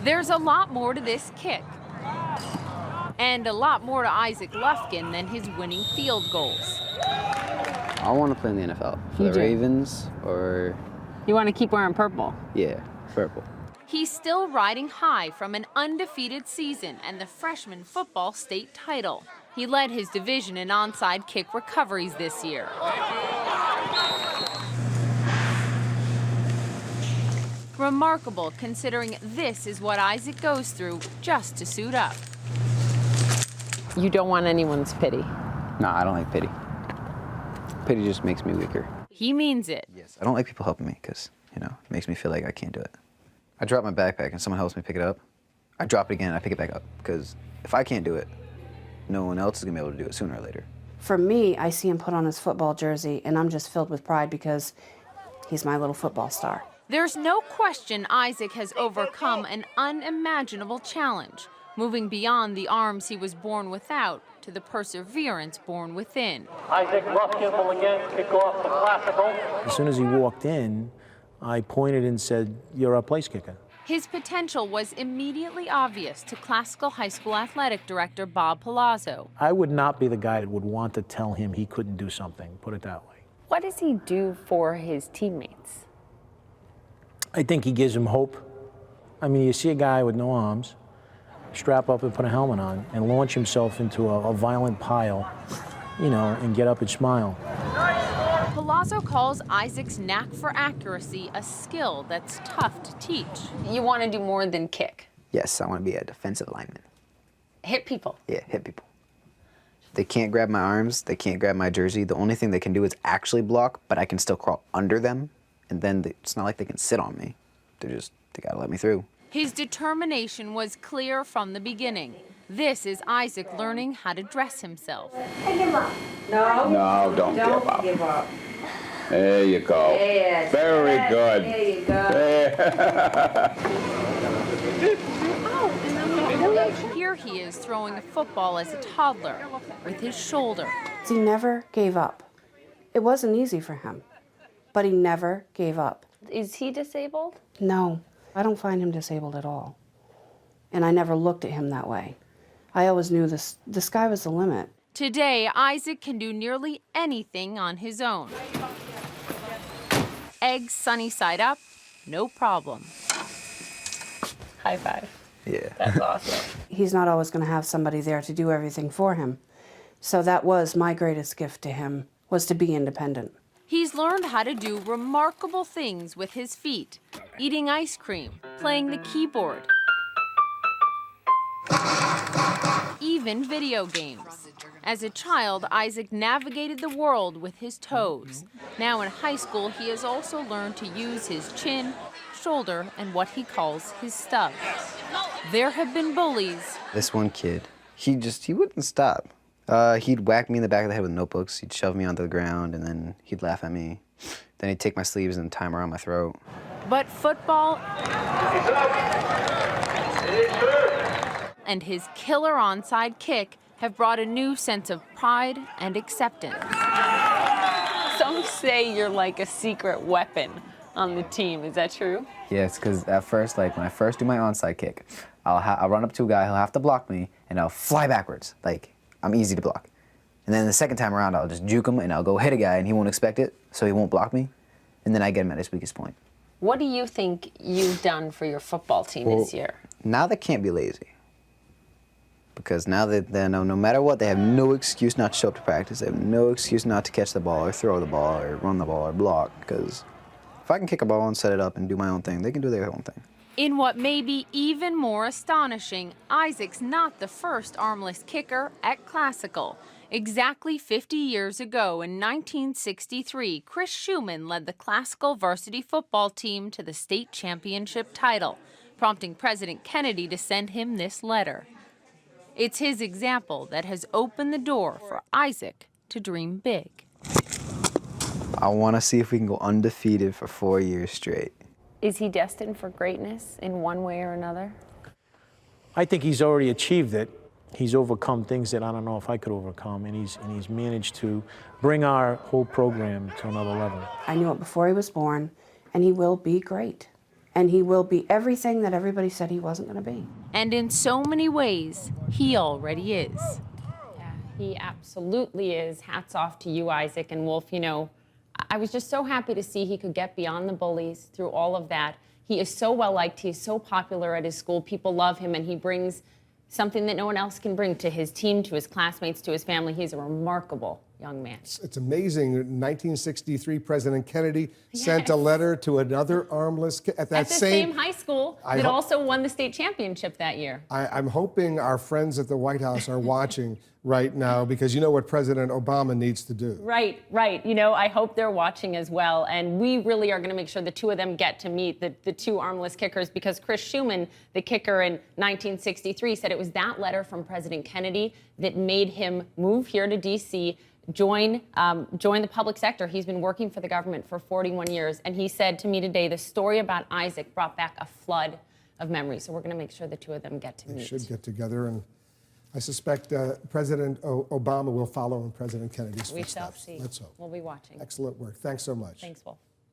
There's a lot more to this kick. And a lot more to Isaac Lufkin than his winning field goals. I want to play in the NFL for the Ravens or... You want to keep wearing purple? Yeah, purple. He's still riding high from an undefeated season and the freshman football state title. He led his division in onside kick recoveries this year. Remarkable considering this is what Isaac goes through just to suit up. You don't want anyone's pity. No, I don't like pity. Pity just makes me weaker. He means it. Yes, I don't like people helping me because, you know, it makes me feel like I can't do it. I drop my backpack and someone helps me pick it up. I drop it again and I pick it back up because if I can't do it, no one else is gonna be able to do it sooner or later. For me, I see him put on his football jersey and I'm just filled with pride because he's my little football star. There's no question Isaac has overcome an unimaginable challenge, moving beyond the arms he was born without to the perseverance born within. Isaac Lufkin will again kick off the classical. As soon as he walked in, I pointed and said, "You're our place kicker." His potential was immediately obvious to Classical High School athletic director Bob Palazzo. I would not be the guy that would want to tell him he couldn't do something, put it that way. What does he do for his teammates? I think he gives him hope. I mean, you see a guy with no arms strap up and put a helmet on and launch himself into a violent pile, you know, and get up and smile. Palazzo calls Isaac's knack for accuracy a skill that's tough to teach. You want to do more than kick. Yes, I want to be a defensive lineman. Hit people. Yeah, hit people. They can't grab my arms, they can't grab my jersey. The only thing they can do is actually block, but I can still crawl under them. And then it's not like they can sit on me. They gotta let me through. His determination was clear from the beginning. This is Isaac learning how to dress himself. No, don't give up. There you go. Yes. Very good. There you go. Here he is throwing a football as a toddler with his shoulder. He never gave up. It wasn't easy for him, but he never gave up. Is he disabled? No, I don't find him disabled at all. And I never looked at him that way. I always knew the sky was the limit. Today, Isaac can do nearly anything on his own. Eggs sunny side up, no problem. High five. Yeah. That's awesome. He's not always going to have somebody there to do everything for him. So that was my greatest gift to him, was to be independent. He's learned how to do remarkable things with his feet, eating ice cream, playing the keyboard, even video games. As a child, Isaac navigated the world with his toes. Now in high school, he has also learned to use his chin, shoulder, and what he calls his stub. There have been bullies. This one kid, he wouldn't stop. He'd whack me in the back of the head with notebooks, he'd shove me onto the ground, and then he'd laugh at me. Then he'd take my sleeves and tie them around my throat. But football and his killer onside kick have brought a new sense of pride and acceptance. Some say you're like a secret weapon on the team. Is that true? Yes, because at first, like when I first do my onside kick, I'll run up to a guy, he'll have to block me, and I'll fly backwards. Like, I'm easy to block. And then the second time around, I'll just juke him, and I'll go hit a guy, and he won't expect it, so he won't block me. And then I get him at his weakest point. What do you think you've done for your football team this year? Now they can't be lazy. Because now that they know no matter what, they have no excuse not to show up to practice. They have no excuse not to catch the ball or throw the ball or run the ball or block. Because if I can kick a ball and set it up and do my own thing, they can do their own thing. In what may be even more astonishing, Isaac's not the first armless kicker at Classical. Exactly 50 years ago, in 1963, Chris Schumann led the Classical varsity football team to the state championship title, prompting President Kennedy to send him this letter. It's his example that has opened the door for Isaac to dream big. I want to see if we can go undefeated for 4 years straight. Is he destined for greatness in one way or another? I think he's already achieved it. He's overcome things that I don't know if I could overcome, and he's managed to bring our whole program to another level. I knew it before he was born, and he will be great. And he will be everything that everybody said he wasn't going to be. And in so many ways, he already is. Yeah, he absolutely is. Hats off to you, Isaac. And Wolf, you know, I was just so happy to see he could get beyond the bullies through all of that. He is so well liked. He is so popular at his school. People love him, and he brings something that no one else can bring to his team, to his classmates, to his family. He's a remarkable young man. It's amazing. In 1963, President Kennedy sent a letter to another armless kid at that At the same high school that also won the state championship that year. I'm hoping our friends at the White House are watching right now, because you know what President Obama needs to do. Right, right. You know, I hope they're watching as well. And we really are going to make sure the two of them get to meet the two armless kickers, because Chris Schumann, the kicker in 1963, said it was that letter from President Kennedy that made him move here to D.C., join the public sector. He's been working for the government for 41 years. And he said to me today, the story about Isaac brought back a flood of memories. So we're going to make sure the two of them get to meet. They should get together, and I suspect President Obama will follow in President Kennedy's footsteps. We shall see. Let's hope. We'll be watching. Excellent work. Thanks so much. Thanks, Wolf.